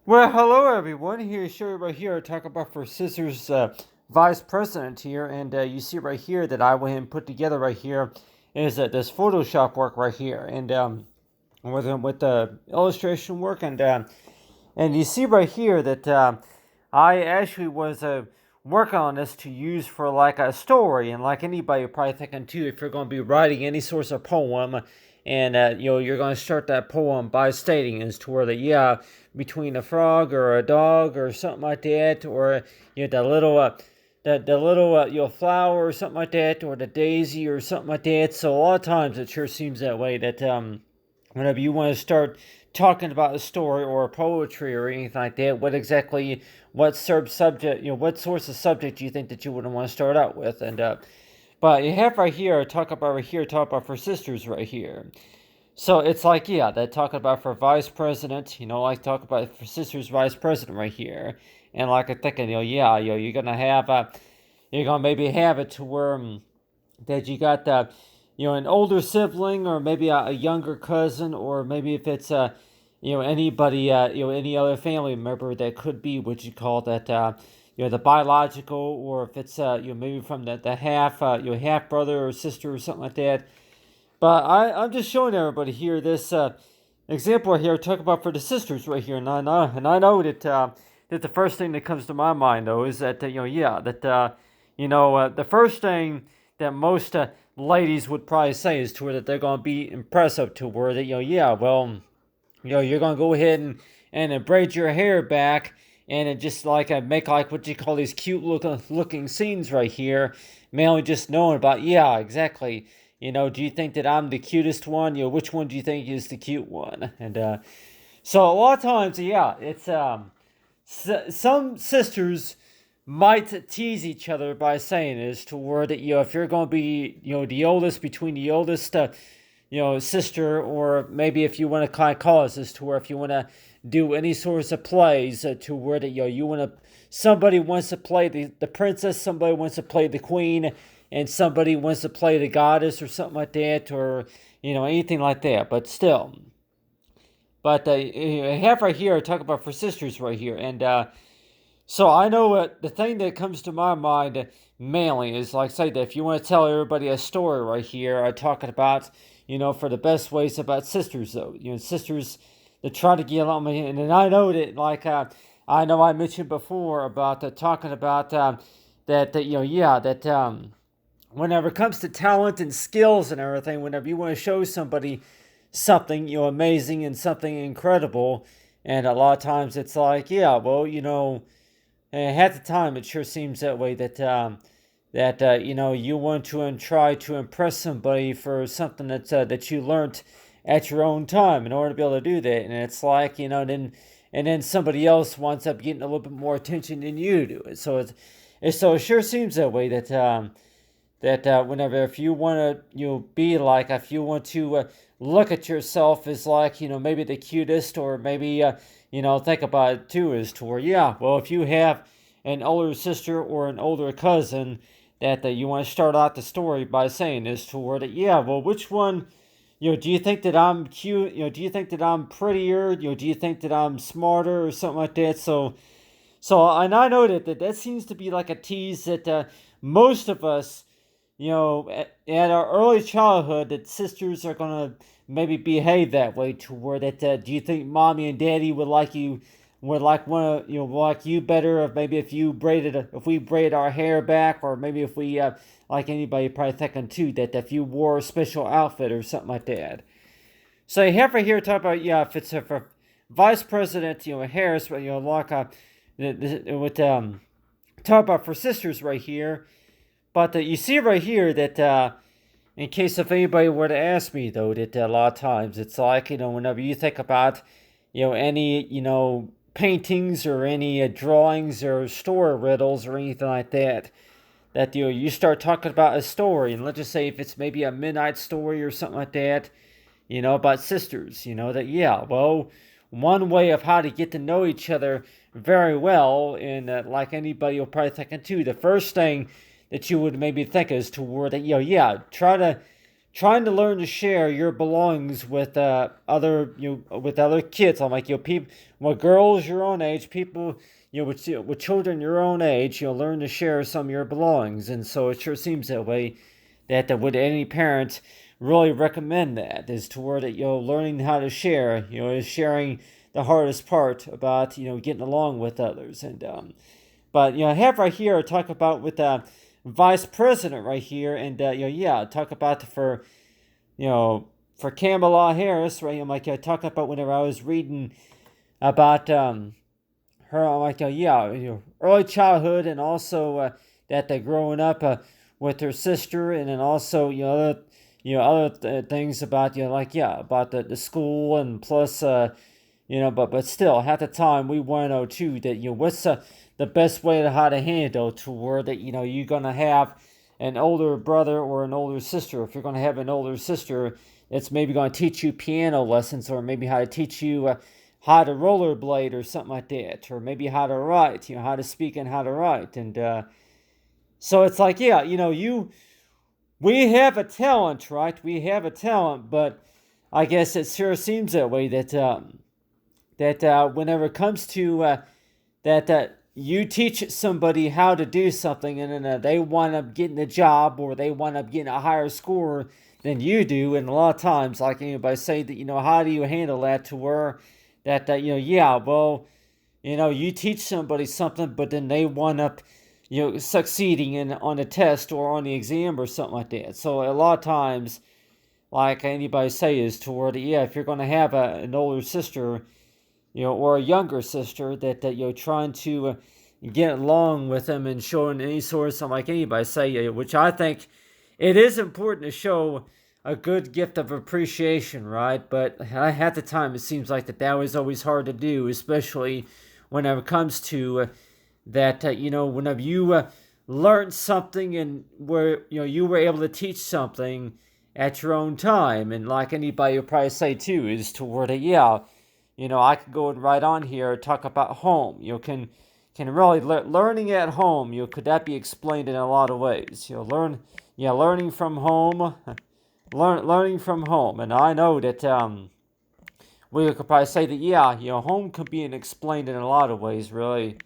Well, hello everyone. Here, show right here, talk about for Scissors Vice President here, and you see right here that I went and put together right here is this Photoshop work right here, and with the illustration work, and you see right here that I actually was working on this to use for like a story, and like anybody probably thinking too, if you're going to be writing any sort of poem, and you're going to start that poem by stating as to where between a frog or a dog or something like that, or the little the little flower or something like that, or the daisy or something like that. So a lot of times it sure seems that way that whenever you want to start talking about a story or poetry or anything like that, what subject, what source of subject do you think that you would want to start out with? And but you have talk about for sisters right here. So it's like, yeah, that talking about for vice president, like talk about for sisters vice president right here. And like I'm thinking, you're gonna maybe have it to where that you got an older sibling, or maybe a younger cousin, or maybe if it's anybody, any other family member that could be what you call that, the biological, or if it's maybe from the half brother or sister or something like that. But I'm just showing everybody here this example right here. Talk about for the sisters right here, and I know that the first thing that comes to my mind though is that the first thing that most ladies would probably say is to her that they're gonna be impressive to her that you're gonna go ahead and braid your hair back, and it just like make like what you call these cute looking scenes right here, mainly just knowing about, yeah, exactly. Do you think that I'm the cutest one? Which one do you think is the cute one? And so a lot of times, yeah, it's some sisters might tease each other by saying is to where that if you're going to be the oldest between the oldest sister, or maybe if you want to kind of call us as to where if you want to do any sorts of plays to where that you want to, somebody wants to play the princess, somebody wants to play the queen, and somebody wants to play the goddess or something like that, or anything like that. But still, but I have right here, I talk about for sisters right here, and so I know the thing that comes to my mind mainly is like say that if you want to tell everybody a story right here, I'm talking about for the best ways about sisters though. Sisters that try to get along, and I know that I know I mentioned before about talking about that whenever it comes to talent and skills and everything, whenever you want to show somebody something amazing and something incredible, and a lot of times it's like, yeah, well, and half the time, it sure seems that way that you want to try to impress somebody for something that you learned at your own time in order to be able to do that, and it's like then somebody else winds up getting a little bit more attention than you do. So it sure seems that way that whenever if you want to be like, if you want to look at yourself as like maybe the cutest, or maybe think about it too as to where, yeah, well, if you have an older sister or an older cousin that you want to start out the story by saying is to where that, yeah, well, which one, do you think that I'm cute, do you think that I'm prettier, do you think that I'm smarter or something like that. So and I know that seems to be like a tease that most of us, at our early childhood, that sisters are gonna maybe behave that way to where that do you think mommy and daddy would like want to like you better if maybe if we braided our hair back, or maybe if we like anybody probably thinking too that if you wore a special outfit or something like that. So you have right here talk about, yeah, if it's for vice president Harris, like with talk about for sisters right here. But you see right here that, in case if anybody were to ask me, though, that a lot of times it's like, whenever you think about, any, paintings or any drawings or story riddles or anything like that, that you start talking about a story, and let's just say if it's maybe a midnight story or something like that, about sisters, that, yeah, well, one way of how to get to know each other very well, and like anybody will probably think too, the first thing that you would maybe think is toward that, yeah, trying to learn to share your belongings with other with other kids. I'm like people, with girls your own age, people with children your own age, you'll learn to share some of your belongings, and so it sure seems that way. That would any parent really recommend that is toward it, learning how to share, is sharing the hardest part about getting along with others, and but I have right here talk about with vice president right here, and talk about you know for Kamala Harris, right? I'm like talk about whenever I was reading about her, I'm like early childhood, and also that they're growing up with her sister, and then also other things about about the school, and plus but still at the time we want to know too that what's the best way to how to handle to where that you're gonna have an older brother or an older sister. If you're gonna have an older sister, it's maybe gonna teach you piano lessons, or maybe how to teach you how to rollerblade or something like that, or maybe how to write, how to speak and how to write, and so it's like we have a talent, right? We have a talent, but I guess it sure seems that way that whenever it comes to that you teach somebody how to do something, and then they wind up getting a job, or they wind up getting a higher score than you do, and a lot of times, like anybody say that how do you handle that to where that well, you teach somebody something, but then they wind up succeeding in on a test or on the exam or something like that. So a lot of times, like anybody say, is toward if you're going to have an older sister, or a younger sister, that you're trying to get along with them and showing any sort of something, like anybody say, which I think it is important to show a good gift of appreciation, right? But at the time, it seems like that was always hard to do, especially whenever it comes to that whenever you learned something, and where you were able to teach something at your own time, and like anybody will probably say too, is toward I could go right on here talk about home. Can really learning at home. Could that be explained in a lot of ways? Learning from home, learning from home, and I know that we could probably say that home could be explained in a lot of ways, really.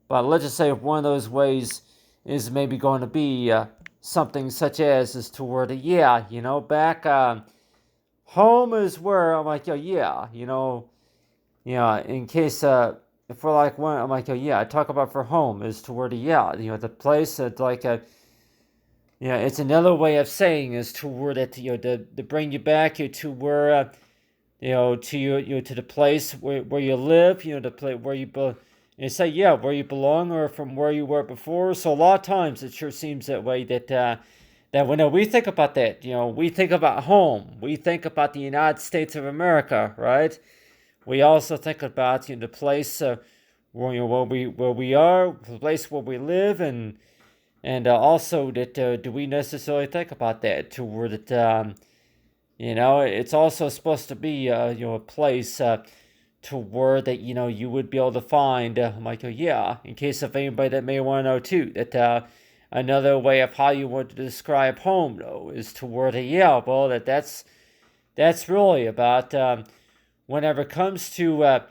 But let's just say if one of those ways is maybe going to be something such as is toward back home is where I'm like in case if we're like one, I'm like I talk about for home is toward the place that like it's another way of saying is toward it to bring you back to where to to the place where you live, the place where you say where you belong, or from where you were before. So a lot of times it sure seems that way that that when we think about that, we think about home, we think about the United States of America, right? We also think about the place where we are, the place where we live, and also that do we necessarily think about that to where that it's also supposed to be a place to where that you would be able to find like in case of anybody that may want to know too, that another way of how you want to describe home though is to where that well that's really about whenever it comes to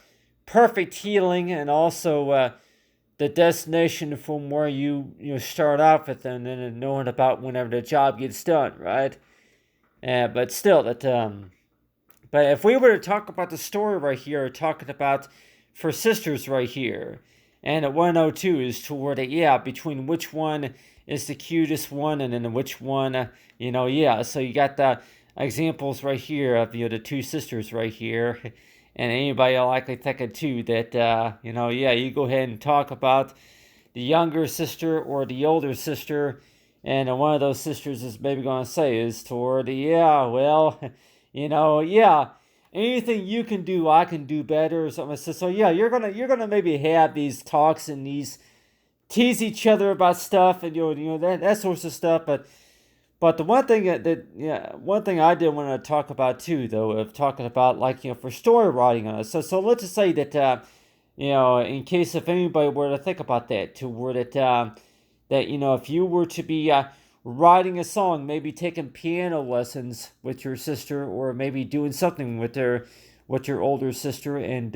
perfect healing, and also the destination from where you start off with, and then knowing about whenever the job gets done, right? But still that but if we were to talk about the story right here, talking about for sisters right here, and at 102 is toward it, between which one is the cutest one, and then which one, so you got the examples right here of, the two sisters right here, and anybody will likely think of too that, you go ahead and talk about the younger sister or the older sister, and one of those sisters is maybe going to say is toward, well, anything you can do, I can do better, or something. So you're gonna maybe have these talks and these tease each other about stuff, and that sorts of stuff. But the one thing one thing I did want to talk about too, though, of talking about like for story writing on it. So let's just say that in case if anybody were to think about that, to where that that if you were to be writing a song, maybe taking piano lessons with your sister, or maybe doing something with your older sister. And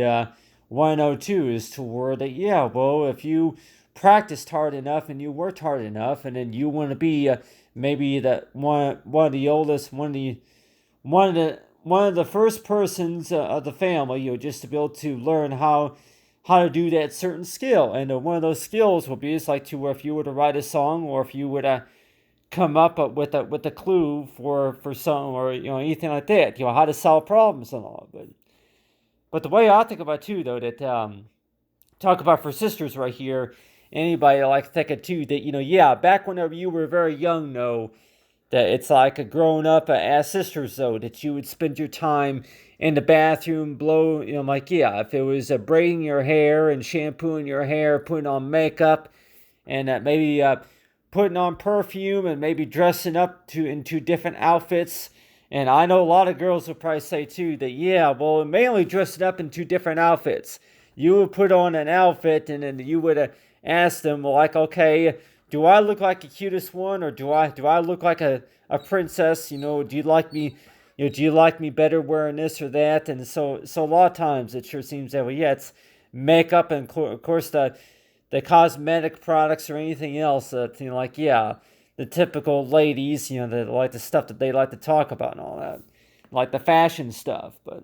102 is to where that, yeah, well, if you practiced hard enough and you worked hard enough, and then you want to be maybe that one of the oldest, one of the first persons of the family, just to be able to learn how to do that certain skill. And one of those skills will be, it's like, to where if you were to write a song, or if you would come up with a clue for some, or anything like that, how to solve problems and all. But the way I think about it too, though, that talk about for sisters right here, anybody like thinking too that, yeah, back whenever you were very young, no, that it's like a grown up as sisters, though, that you would spend your time in the bathroom, blow, like, yeah, if it was braiding your hair and shampooing your hair, putting on makeup, and maybe putting on perfume, and maybe dressing up into different outfits. And I know a lot of girls will probably say too that, yeah, well, mainly dressing up into different outfits. You would put on an outfit, and then you would ask them, well, like, okay, do I look like the cutest one, or do I look like a princess? Do you like me? Do you like me better wearing this or that? And so a lot of times it sure seems that way. Yeah, it's makeup, and of course the cosmetic products or anything else that, like, yeah, the typical ladies, that like the stuff that they like to talk about and all that, like the fashion stuff. But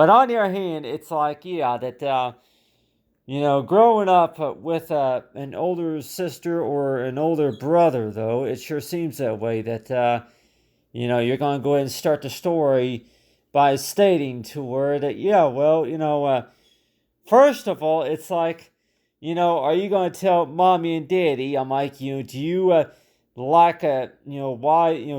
on the other hand, it's like, yeah, that growing up with an older sister or an older brother, though, it sure seems that way, that you're going to go ahead and start the story by stating to her that, yeah, well, first of all, it's like, are you going to tell mommy and daddy? I'm like, do you like why,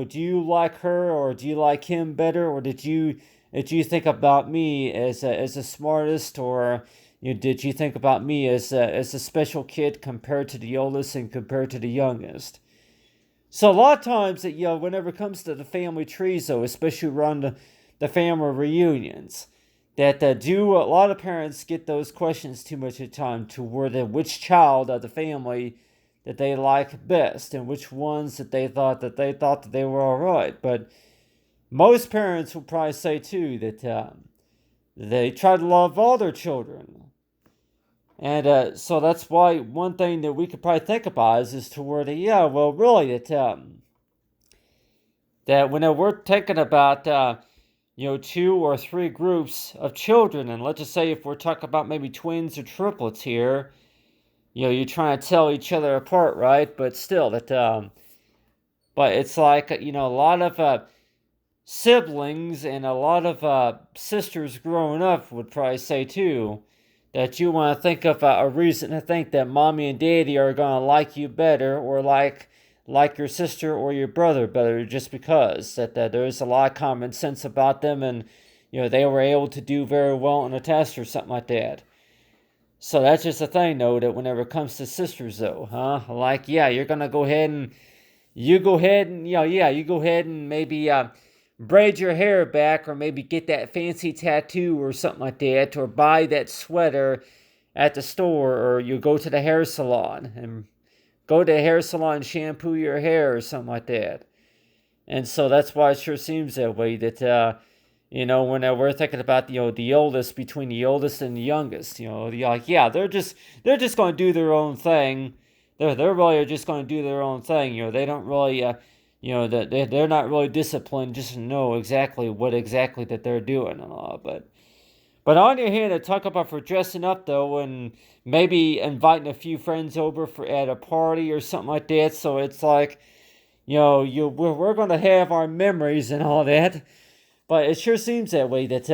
do you like her, or do you like him better, or did you think about me as the smartest, or did you think about me as a special kid compared to the oldest and compared to the youngest? So a lot of times that, whenever it comes to the family trees, though, especially around the family reunions, that do a lot of parents get those questions too much of the time, to where which child of the family that they like best, and which ones that they thought that they were all right. But most parents will probably say too that they try to love all their children. And so that's why one thing that we could probably think about is to where yeah, well, really, that when we're thinking about two or three groups of children, and let's just say if we're talking about maybe twins or triplets here, you're trying to tell each other apart, right? But still, but it's like, a lot of siblings and a lot of sisters growing up would probably say too that you want to think of a reason to think that mommy and daddy are going to like you better, or like your sister or your brother better, just because that there's a lot of common sense about them, and they were able to do very well on a test or something like that. So that's just a thing, though, that whenever it comes to sisters, though, huh? Like, yeah, you're gonna go ahead and you go ahead and maybe braid your hair back, or maybe get that fancy tattoo or something like that, or buy that sweater at the store, or you go to the hair salon and go to the hair salon and shampoo your hair or something like that. And so that's why it sure seems that way, that when we're thinking about the oldest, between the oldest and the youngest, like, yeah, they're just going to do their own thing. They're really just going to do their own thing. They don't really they're not really disciplined just to know exactly what exactly that they're doing and all. But on the other hand, to talk about for dressing up, though, and maybe inviting a few friends over for at a party or something like that. So it's like, we're going to have our memories and all that. But it sure seems that way, that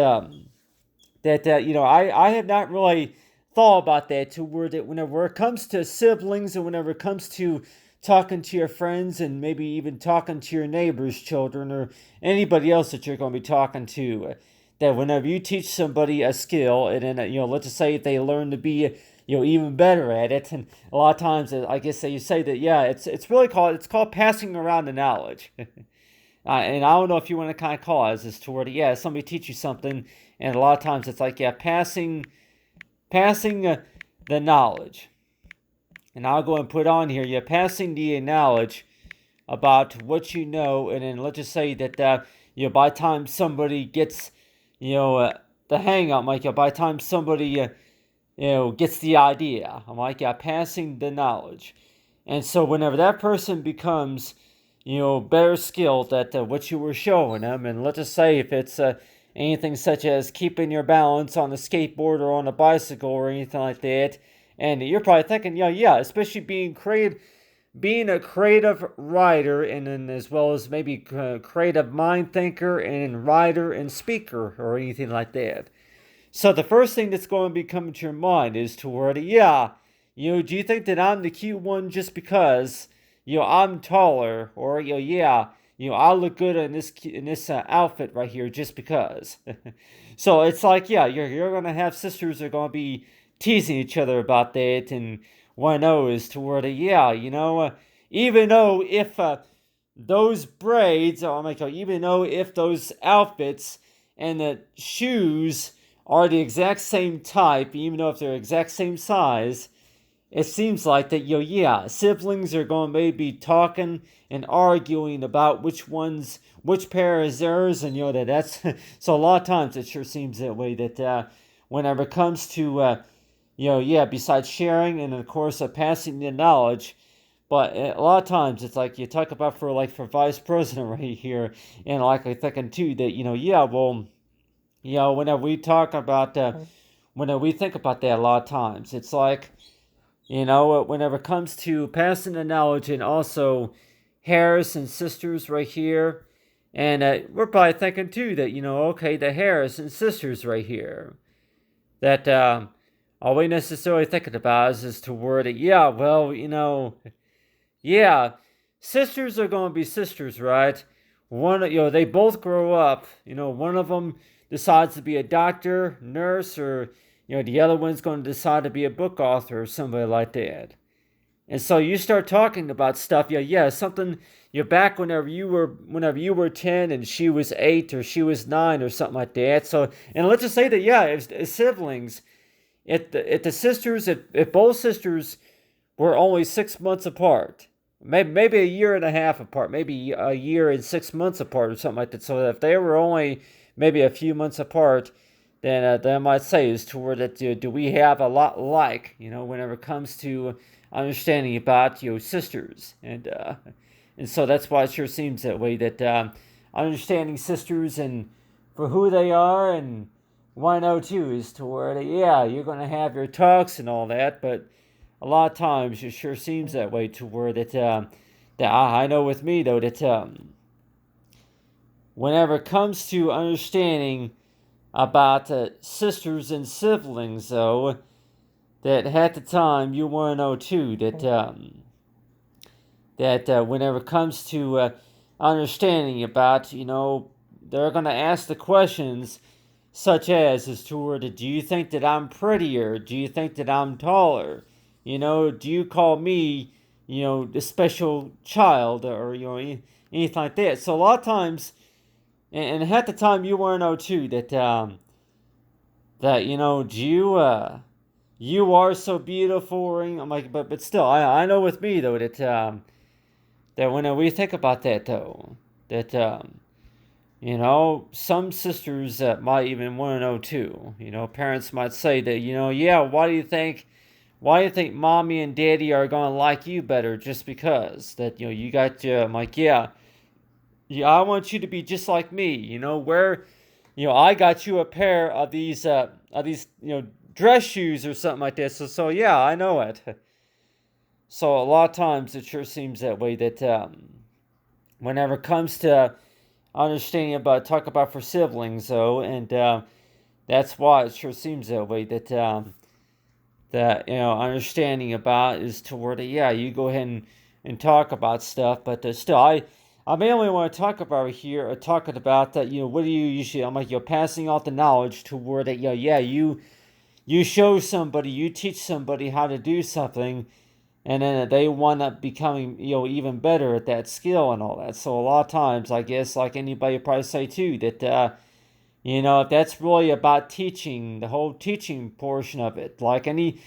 I have not really thought about that, to where that whenever it comes to siblings, and whenever it comes to talking to your friends, and maybe even talking to your neighbor's children, or anybody else that you're going to be talking to, that whenever you teach somebody a skill, and then let's just say if they learn to be even better at it, and a lot of times I guess that you say that, yeah, it's really called passing around the knowledge. And I don't know if you want to kind of call it as to where, yeah, somebody teach you something, and a lot of times it's like, yeah, passing the knowledge. And I'll go and put on here, yeah, passing the knowledge about what you know, and then let's just say that by the time somebody gets the hang up, like by the time somebody gets the idea, I'm like passing the knowledge, and so whenever that person becomes better skilled at what you were showing them, and let's just say if it's anything such as keeping your balance on a skateboard or on a bicycle or anything like that, and you're probably thinking, yeah, especially being a creative writer, and then as well as maybe a creative mind thinker and writer and speaker or anything like that. So the first thing that's going to be coming to your mind is toward, yeah, do you think that I'm the cute one just because, I'm taller, or yeah, I look good in this outfit right here just because. So it's like, yeah, you're gonna have sisters that are gonna be teasing each other about that, and one knows toward, yeah, even though if those braids, or like, even though if those outfits and the shoes are the exact same type, even though if they're exact same size, it seems like that, yeah, siblings are going to maybe talking and arguing about which pair is theirs, and that's so a lot of times it sure seems that way, that whenever it comes to yeah, besides sharing and of course passing the knowledge. But a lot of times it's like you talk about for vice president right here, and like I'm thinking too that yeah, well, whenever we talk about whenever we think about that, a lot of times it's like whenever it comes to passing the knowledge, and also Harrison sisters right here, and we're probably thinking too that okay, the Harrison sisters right here, that all we necessarily thinking about is to word it, yeah, well, yeah, sisters are going to be sisters, right? They both grow up. One of them decides to be a doctor, nurse, or the other one's going to decide to be a book author or somebody like that. And so you start talking about stuff. Yeah, something. You're back whenever you were 10 and she was 8 or she was 9 or something like that. So, and let's just say that, yeah, as siblings, if both sisters were only 6 months apart, maybe a year and a half apart, maybe a year and 6 months apart or something like that. So if they were only maybe a few months apart, then I might say is toward that, do we have a lot like, whenever it comes to understanding about sisters, and so that's why it sure seems that way, that understanding sisters and for who they are, and 102 is toward, yeah, you're going to have your talks and all that, but a lot of times it sure seems that way, to where that I know with me though, that whenever it comes to understanding about sisters and siblings, though, that at the time you want to know too that whenever it comes to understanding about, they're going to ask the questions such as toward, do you think that I'm prettier? Do you think that I'm taller? Do you call me, the special child, or anything like that? So a lot of times, and at the time you want to know too that you are so beautiful. And I'm like, but still, I know with me though that when we think about that though, that some sisters might even want to know too. Parents might say that, yeah, why do you think mommy and daddy are gonna like you better just because that you got I'm like, yeah, I want you to be just like me. Where I got you a pair of these dress shoes or something like that. So yeah, I know it. So a lot of times it sure seems that way, that whenever it comes to understanding about talk about for siblings though, and that's why it sure seems that way, that understanding about is toward it, yeah, you go ahead and talk about stuff, but still I mainly want to talk about here, or talking about that, what do you usually, I'm like, passing out the knowledge toward it, yeah, you show somebody, you teach somebody how to do something, and then they wind up becoming even better at that skill and all that. So a lot of times, I guess, like anybody would probably say too, that if that's really about teaching, the whole teaching portion of it, like any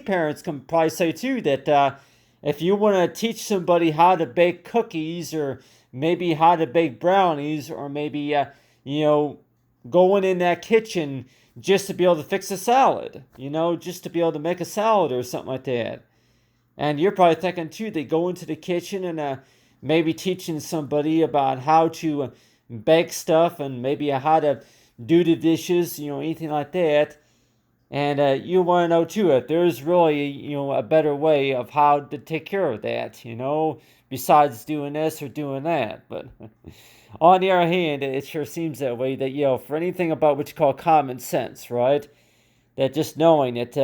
parents can probably say too that if you want to teach somebody how to bake cookies, or maybe how to bake brownies, or maybe you know, going in that kitchen just to be able to fix a salad, just to be able to make a salad or something like that. And you're probably thinking too, they go into the kitchen and maybe teaching somebody about how to bake stuff, and maybe how to do the dishes, anything like that. And you want to know too if there's really, a better way of how to take care of that, besides doing this or doing that. But on the other hand, it sure seems that way, that, for anything about what you call common sense, right? That just knowing that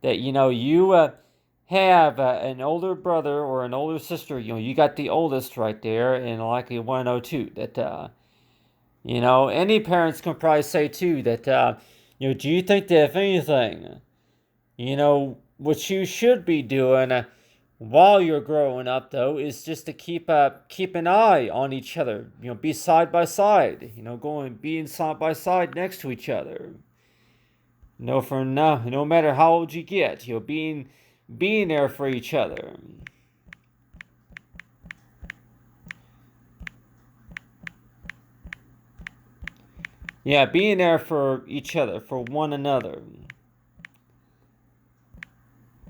you have an older brother or an older sister, you got the oldest right there, and likely 102, that any parents can probably say too that do you think that if anything, what you should be doing while you're growing up, though, is just to keep an eye on each other, be side by side, going being side by side next to each other. For no matter how old you get, being there for each other. Yeah, being there for each other, for one another.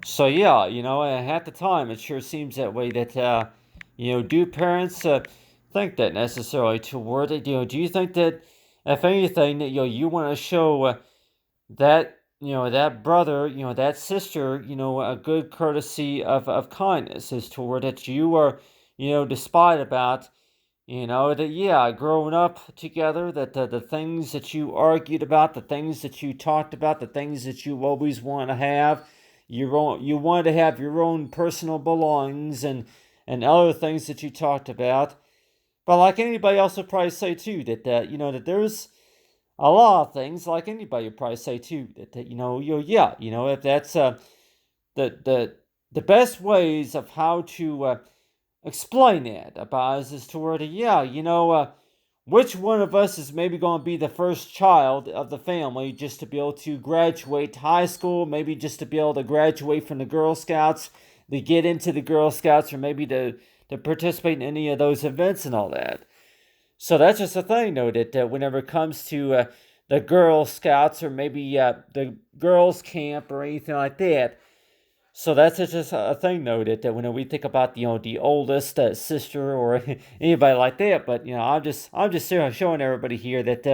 So yeah, at the time it sure seems that way, that do parents think that necessarily toward it? Do you think that if anything that you want to show that that brother, that sister, a good courtesy of kindness is toward that you are, despite about, that yeah, growing up together, that the things that you argued about, the things that you talked about, the things that you always want to have, you want to have your own personal belongings, and other things that you talked about. But like anybody else would probably say too, that that there's a lot of things, like anybody would probably say too, that yeah, if that's the the the best ways of how to explain it about us is toward yeah, which one of us is maybe going to be the first child of the family just to be able to graduate high school, maybe just to be able to graduate from the Girl Scouts, to get into the Girl Scouts, or maybe to participate in any of those events and all that. So that's just a thing, though, that whenever it comes to the Girl Scouts, or maybe the girls' camp or anything like that. So that's just a thing, though, that when we think about the oldest sister or anybody like that. But I'm just showing everybody here that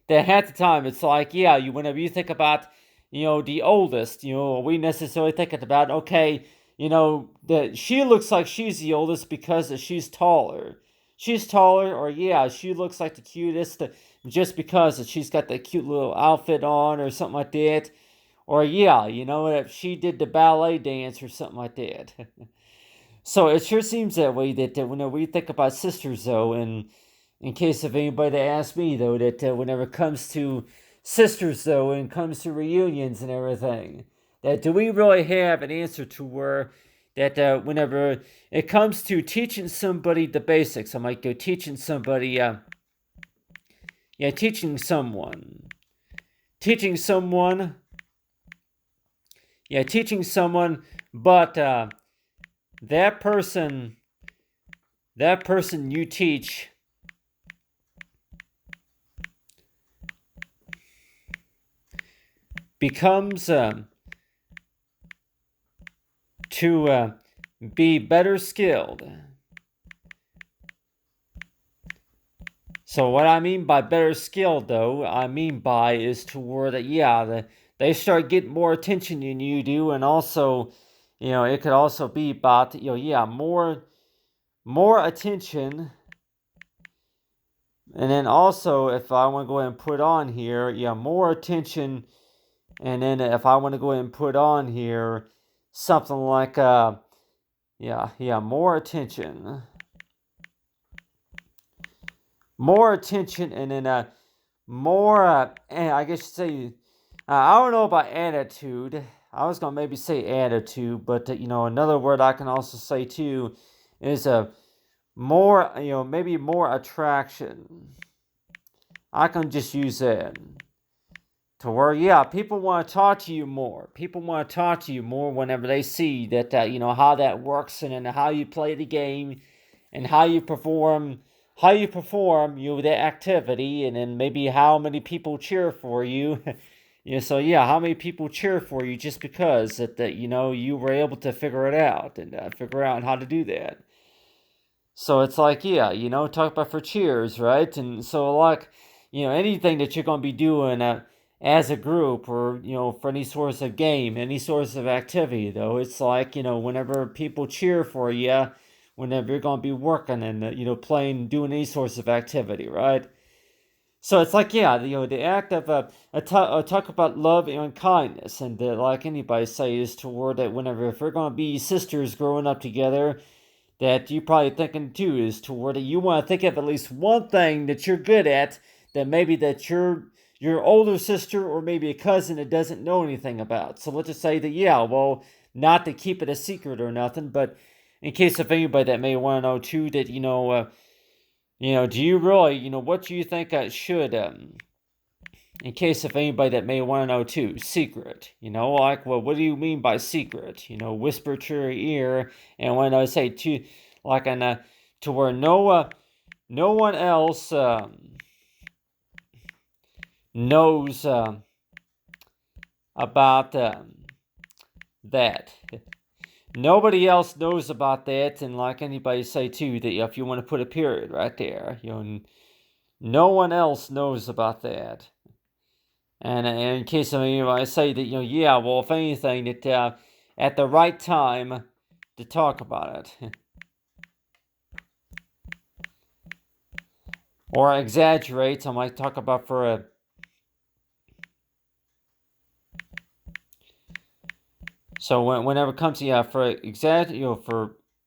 at the time it's like, yeah, whenever you think about the oldest, we necessarily thinking about, okay, that she looks like she's the oldest because she's taller. She's taller, or yeah, she looks like the cutest just because she's got the cute little outfit on or something like that. Or yeah, if she did the ballet dance or something like that. So it sure seems that way, that whenever we think about sisters, though, and in case of anybody that asks me, though, that whenever it comes to sisters, though, and comes to reunions and everything, that do we really have an answer to where that whenever it comes to teaching somebody the basics, I might go teaching somebody, yeah, teaching someone, yeah, teaching someone, but that person, that person you teach becomes to be better skilled. So what I mean by better skilled, though, I mean by is toward that, yeah, they start getting more attention than you do, and also, it could also be about, yeah, more attention. And then also, if I want to go ahead and put on here, yeah, more attention. And then if I want to go ahead and put on here something like, yeah, more attention. More attention, and then more, I guess you say, I don't know about attitude. I was going to maybe say attitude, but, another word I can also say too is more, maybe more attraction. I can just use that. to where, yeah, people want to talk to you more. People want to talk to you more whenever they see that, how that works, and then how you play the game, and how you perform, the activity, and then maybe how many people cheer for you. So yeah, how many people cheer for you just because that you were able to figure it out, and figure out how to do that. So it's like, yeah, talk about for cheers, right? And so, like, anything that you're going to be doing as a group, or, for any source of game, any source of activity, though, it's like, whenever people cheer for you, whenever you're going to be working and, playing, doing any source of activity, right? So it's like, yeah, the act of talk about love and kindness, and like anybody say, is toward that whenever, if we're going to be sisters growing up together, that you probably thinking too, is toward that you want to think of at least one thing that you're good at, that maybe that your older sister or maybe a cousin that doesn't know anything about. So let's just say that, yeah, well, not to keep it a secret or nothing, but in case of anybody that may want to know too, that do you really, what do you think I should in case of anybody that may want to know too, secret, like, well, what do you mean by secret? Whisper to your ear, and when I say to, like, to where no one else knows about that. Nobody else knows about that, and like anybody say too, that if you want to put a period right there, no one else knows about that. And in case of I say that, yeah, well, if anything, that at the right time to talk about it. Or exaggerate, I might talk about for a. So whenever it comes to, yeah, for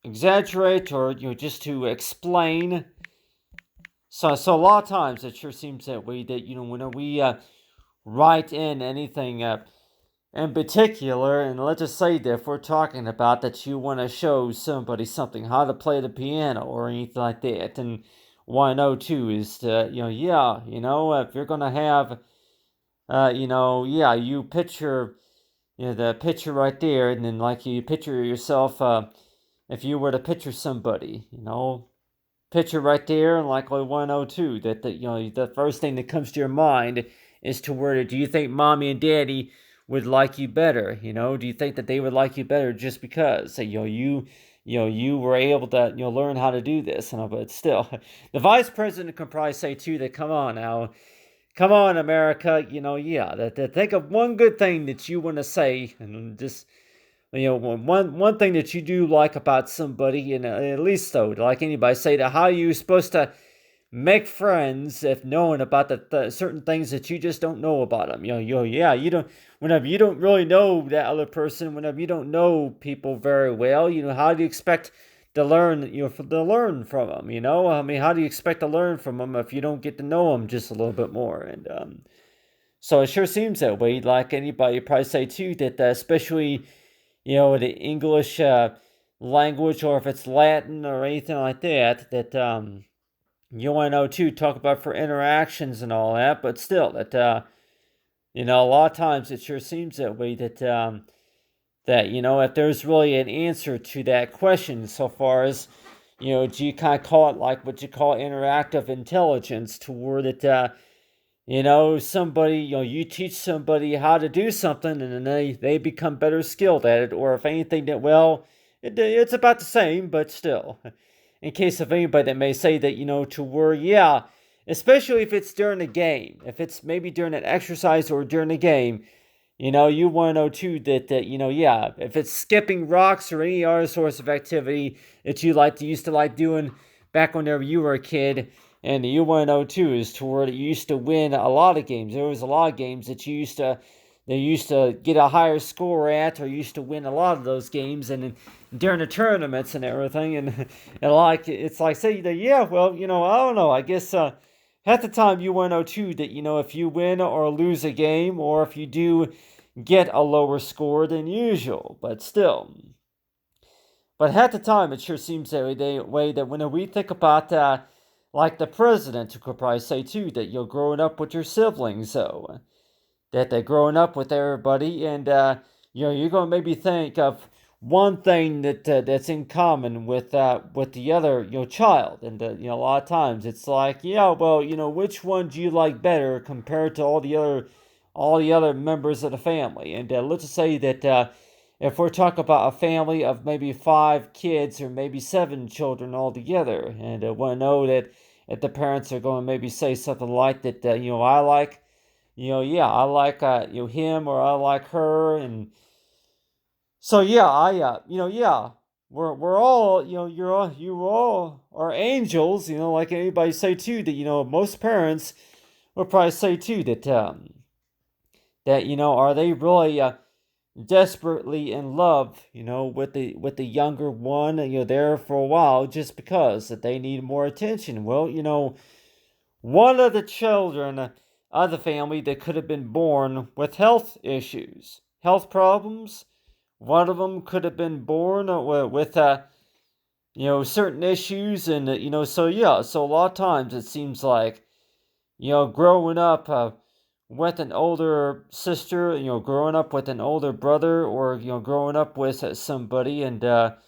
exaggerate, or just to explain. So a lot of times it sure seems that way, that when we write in anything in particular, and let's just say that if we're talking about that you want to show somebody something, how to play the piano or anything like that, and what I know too is to, yeah, if you're gonna have, yeah, you picture, the picture right there, and then like you picture yourself, if you were to picture somebody, picture right there, and like 102, that the first thing that comes to your mind is to where, do you think mommy and daddy would like you better? Do you think that they would like you better just because you were able to learn how to do this? But still, the vice president can probably say too that, come on now, come on, America, yeah, that think of one good thing that you want to say, and just, one thing that you do like about somebody, and at least, though, like anybody say, that how you supposed to make friends if knowing about the certain things that you just don't know about them. Yeah, you don't, whenever you don't really know that other person, whenever you don't know people very well, how do you expect to learn, to learn from them? I mean, how do you expect to learn from them if you don't get to know them just a little bit more? And so it sure seems that way. Like anybody probably say too, that especially, the English language, or if it's Latin or anything like that, that you want to know too, talk about for interactions and all that, but still, that a lot of times it sure seems that way, that that if there's really an answer to that question, so far as do you kind of call it like what you call interactive intelligence, to where that somebody, you teach somebody how to do something, and then they become better skilled at it, or if anything, that, well, it's about the same, but still, in case of anybody that may say that, to where, yeah, especially if it's during a game, if it's maybe during an exercise or during a game, you want to know too, that yeah, if it's skipping rocks or any other source of activity that you used to like doing back whenever you were a kid, and you want to know too, is to where you used to win a lot of games. There was a lot of games that they used to get a higher score at, or used to win a lot of those games, and during the tournaments and everything, and like, it's like, say that, yeah, well, I don't know, I guess half the time you want to know too, that if you win or lose a game, or if you do get a lower score than usual, but still. But half the time, it sure seems that way, that when we think about, like the president, who could probably say too, that you're growing up with your siblings, so that they're growing up with everybody, and you're going to maybe think of one thing that's in common with the other child, and a lot of times it's like, yeah, well, which one do you like better compared to all the other members of the family. And let's just say that if we're talking about a family of maybe 5 kids or maybe 7 children altogether, and want to know that if the parents are going to maybe say something like that, I like, yeah, I like him, or I like her. And so yeah, yeah, we're all, you all are angels, like anybody say too, that most parents will probably say too that are they really desperately in love, with the younger one, there for a while just because that they need more attention. Well, one of the children of the family that could have been born with health issues, health problems. One of them could have been born with certain issues, and so yeah, so a lot of times it seems like growing up with an older sister, growing up with an older brother, or growing up with somebody, and at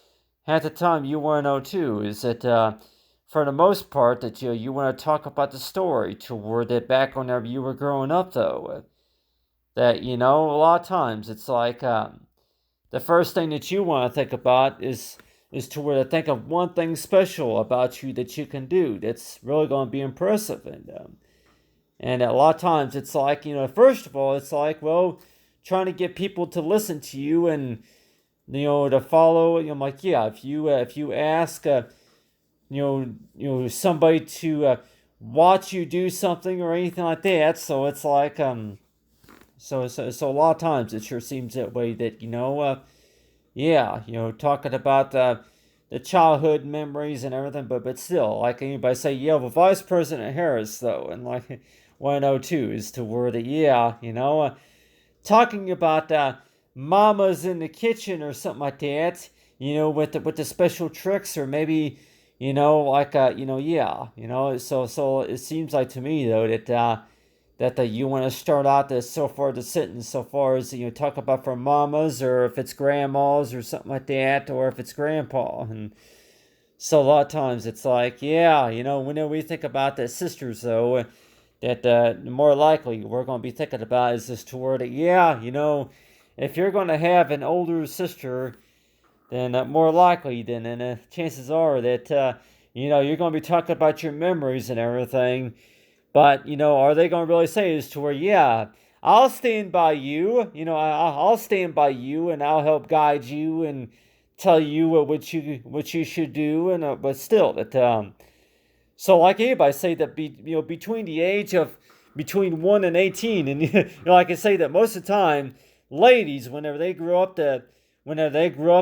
the time you want to know too is that for the most part that you want to talk about the story toward that back whenever you were growing up, though, that a lot of times it's like the first thing that you want to think about is to where to think of one thing special about you that you can do that's really going to be impressive. And a lot of times it's like, first of all, it's like, well, trying to get people to listen to you and to follow. I'm like, yeah, if you ask somebody to watch you do something or anything like that, so it's like so a lot of times it sure seems that way, that yeah, talking about the childhood memories and everything, but still, like anybody say, yeah, well, Vice President Harris, though, and like 102 is to where the, yeah, talking about mamas in the kitchen or something like that, with the special tricks, or maybe, like, yeah, so it seems like to me, though, that you want to start out this so far the sentence so far as talk about for mamas, or if it's grandmas or something like that, or if it's grandpa. And so a lot of times it's like, yeah, whenever we think about the sisters, though, that more likely we're going to be thinking about is this toward it, yeah, if you're going to have an older sister, then more likely then chances are that you're going to be talking about your memories and everything. But, are they going to really say is to where, yeah, I'll stand by you, I'll stand by you, and I'll help guide you and tell you what you should do. And but still, that so like anybody say that between the age of between 1 and 18, and I can say that most of the time, ladies, whenever they grow up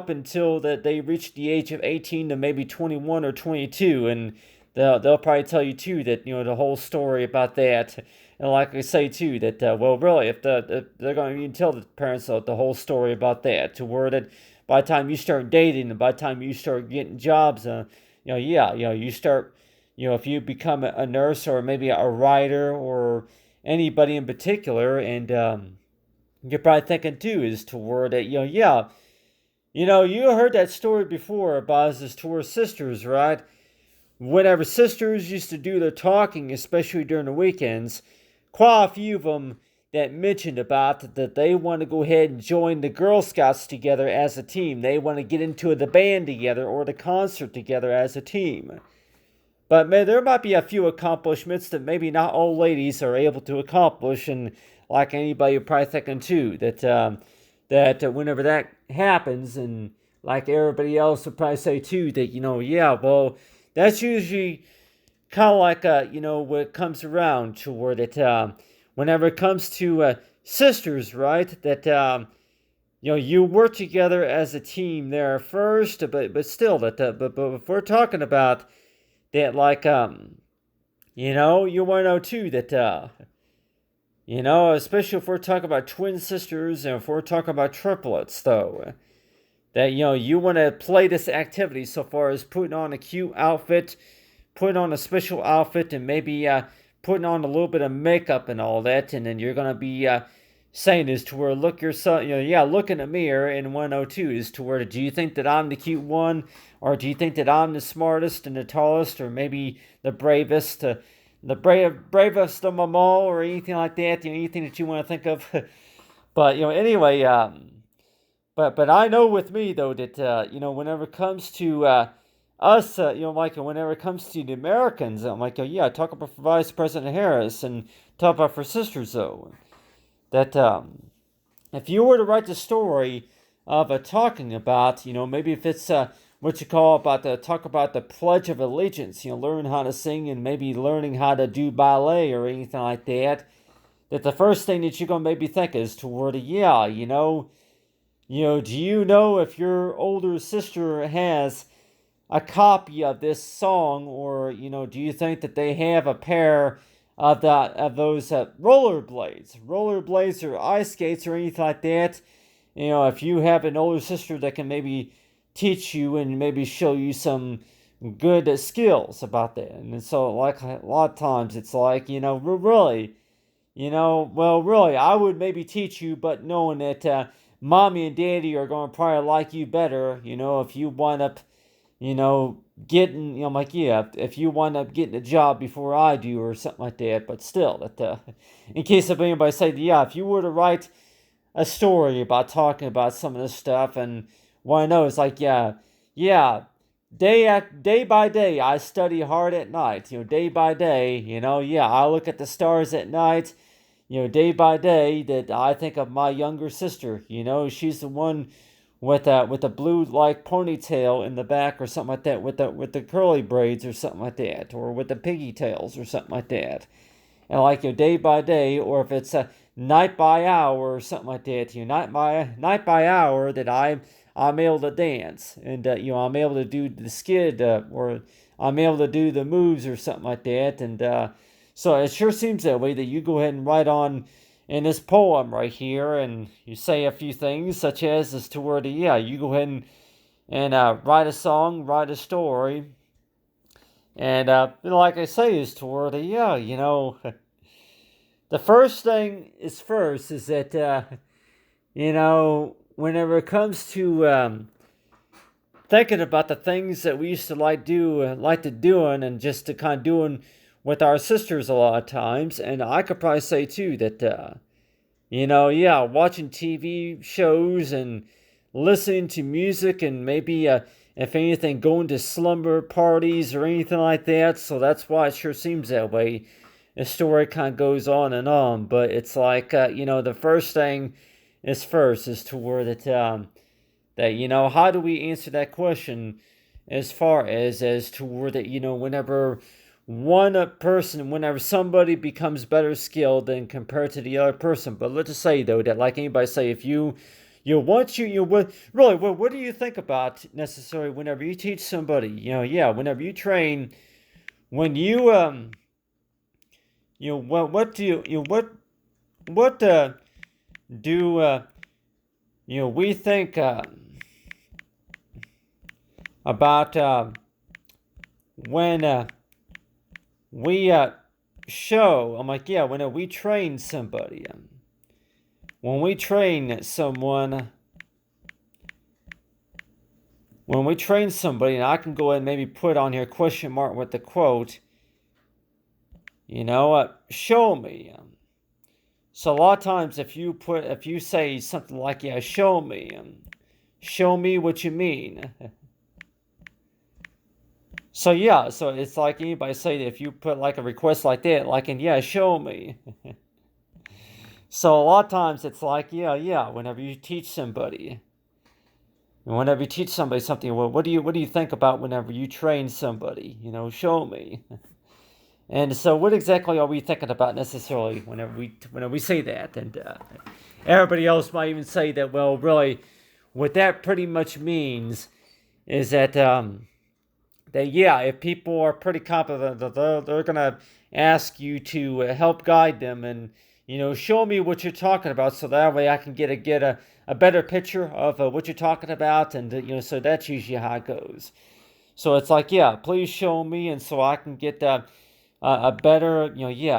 until that they reach the age of 18 to maybe 21 or 22, and they'll probably tell you too that the whole story about that. And like I say too that well, really, if they're going to even tell the parents the whole story about that, to where that by the time you start dating and by the time you start getting jobs, yeah, you start, if you become a nurse or maybe a writer or anybody in particular, and you're probably thinking too is to where that yeah, you heard that story before about his two sisters, right? Whenever sisters used to do their talking, especially during the weekends, quite a few of them that mentioned about that they want to go ahead and join the Girl Scouts together as a team. They want to get into the band together or the concert together as a team. But there might be a few accomplishments that maybe not all ladies are able to accomplish, and like anybody, you're probably thinking too that whenever that happens, and like everybody else would probably say too that yeah, well, that's usually kind of like what comes around to where that whenever it comes to sisters, right? That you work together as a team there first, but still that but if we're talking about that, like you want to know too that especially if we're talking about twin sisters, and if we're talking about triplets, though, that you want to play this activity so far as putting on a cute outfit, putting on a special outfit, and maybe putting on a little bit of makeup and all that, and then you're gonna be saying is to where look yourself, look in the mirror in 102 is to where do you think that I'm the cute one, or do you think that I'm the smartest and the tallest, or maybe the bravest, bravest of them all, or anything like that, anything that you want to think of. But anyway, but I know with me though that whenever it comes to us, Michael, whenever it comes to the Americans, I'm like, yeah, talk about for Vice President Harris and talk about for sisters though. That if you were to write the story of talking about, maybe if it's what you call about the talk about the Pledge of Allegiance, learn how to sing and maybe learning how to do ballet or anything like that. That the first thing that you're gonna maybe think is toward yeah, do you know if your older sister has a copy of this song, or do you think that they have a pair of those rollerblades or ice skates or anything like that? If you have an older sister that can maybe teach you and maybe show you some good skills about that. And so, like a lot of times, it's like really, really, I would maybe teach you, but knowing that mommy and daddy are going to probably like you better, if you wind up getting, I'm like, yeah, if you wind up getting a job before I do or something like that. But still, that in case of anybody saying, yeah, if you were to write a story about talking about some of this stuff and want to know, it's like, yeah, day by day, I study hard at night. Day by day, yeah, I look at the stars at night. Day by day, that I think of my younger sister. She's the one with a blue like ponytail in the back or something like that, with the curly braids or something like that, or with the piggy tails or something like that. And like day by day, or if it's a night by hour or something like that, night by hour that I'm able to dance and I'm able to do the skid or I'm able to do the moves or something like that. And so it sure seems that way, that you go ahead and write on in this poem right here, and you say a few things such as to where you go ahead and write a song, write a story, and like I say, is to where the first thing is first is that whenever it comes to thinking about the things that we used to like to doing and just to kind of doing with our sisters a lot of times. And I could probably say too that watching TV shows and listening to music and maybe if anything going to slumber parties or anything like that. So that's why it sure seems that way. The story kind of goes on and on, but it's like the first thing is first is to where that how do we answer that question as far as to where that whenever whenever somebody becomes better skilled than compared to the other person. But let's just say though that, like anybody say, if what do you think about necessarily whenever you teach somebody, whenever you train, when what do what do we think about when we show, I'm like, yeah, when we train somebody, when we train someone, when we train somebody, and I can go ahead and maybe put on here question mark with the quote, show me. So a lot of times if you say something like, yeah, show me what you mean. So yeah, so it's like anybody say that if you put like a request like that, like, and yeah, show me. So a lot of times it's like, yeah, whenever you teach somebody something, well, what do you think about whenever you train somebody? Show me. And so, what exactly are we thinking about necessarily whenever we say that? And everybody else might even say that, well, really, what that pretty much means is that if people are pretty competent, they're gonna ask you to help guide them and show me what you're talking about, so that way I can get a better picture of what you're talking about, and so that's usually how it goes. So it's like, yeah, please show me, and so I can get a better,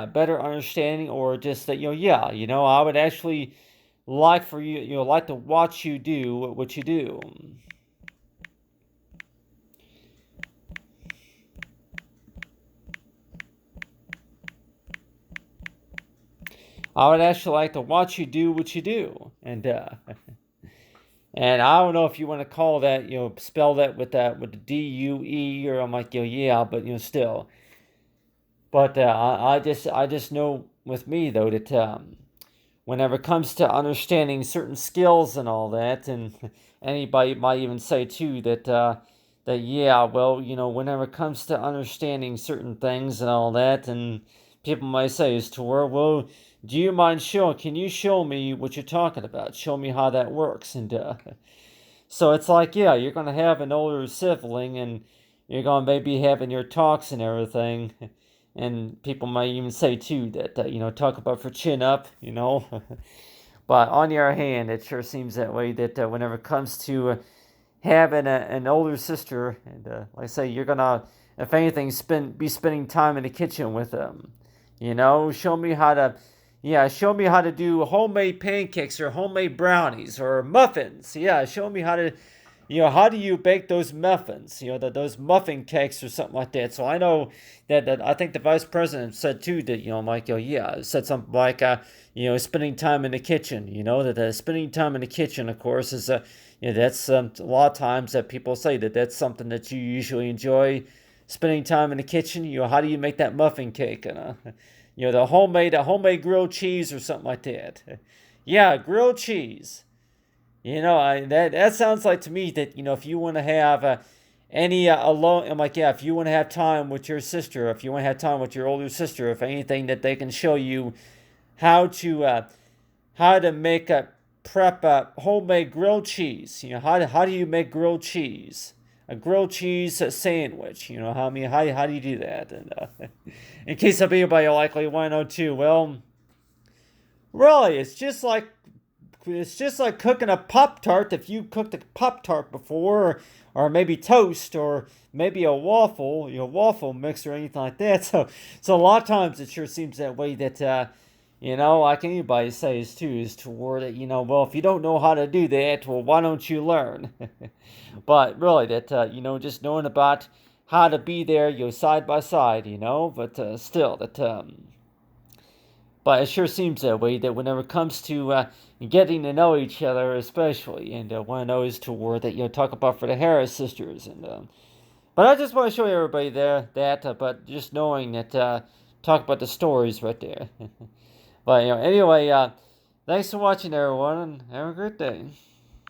better understanding, or just that, I would actually like for you, like to watch you do what you do. I would actually like to watch you do what you do, and I don't know if you want to call that, spell that with the DUE, or I'm like, yeah, but still. But I just know with me though that whenever it comes to understanding certain skills and all that, and anybody might even say too that yeah, well, whenever it comes to understanding certain things and all that, and people might say is to where, well, do you mind showing? Can you show me what you're talking about? Show me how that works, and so it's like, yeah, you're gonna have an older sibling, and you're gonna maybe having your talks and everything, and people might even say too that talk about for chin up, But on the other hand, it sure seems that way that whenever it comes to having an older sister, and like I say, you're gonna, if anything, be spending time in the kitchen with them. Show me how to, yeah, show me how to do homemade pancakes or homemade brownies or muffins. Yeah, show me how to, how do you bake those muffins? Those muffin cakes or something like that. So I know that I think the vice president said too that Mike, yeah, said something like spending time in the kitchen. That spending time in the kitchen, of course, is that's a lot of times that people say that that's something that you usually enjoy, spending time in the kitchen. How do you make that muffin cake? And the homemade grilled cheese or something like that. Yeah, grilled cheese. That sounds like to me that if you want to have any alone, I'm like, yeah, if you want to have time with your sister, if you want to have time with your older sister, if anything, that they can show you how to make a prep a homemade grilled cheese. How do you make grilled cheese? A grilled cheese sandwich. How do you do that? And in case of anybody likely want to know too, well, really, it's just like cooking a Pop Tart. If you cooked a Pop Tart before, or maybe toast, or maybe a waffle, waffle mix or anything like that. So a lot of times it sure seems that way that like anybody says too, is toward it. Well, if you don't know how to do that, well, why don't you learn? But really, that just knowing about how to be there, side by side, but still that. But it sure seems that way that whenever it comes to getting to know each other, especially, and one of those to where that talk about for the Harris sisters, and but I just want to show everybody there that, but just knowing that talk about the stories right there. But anyway, thanks for watching, everyone, and have a great day.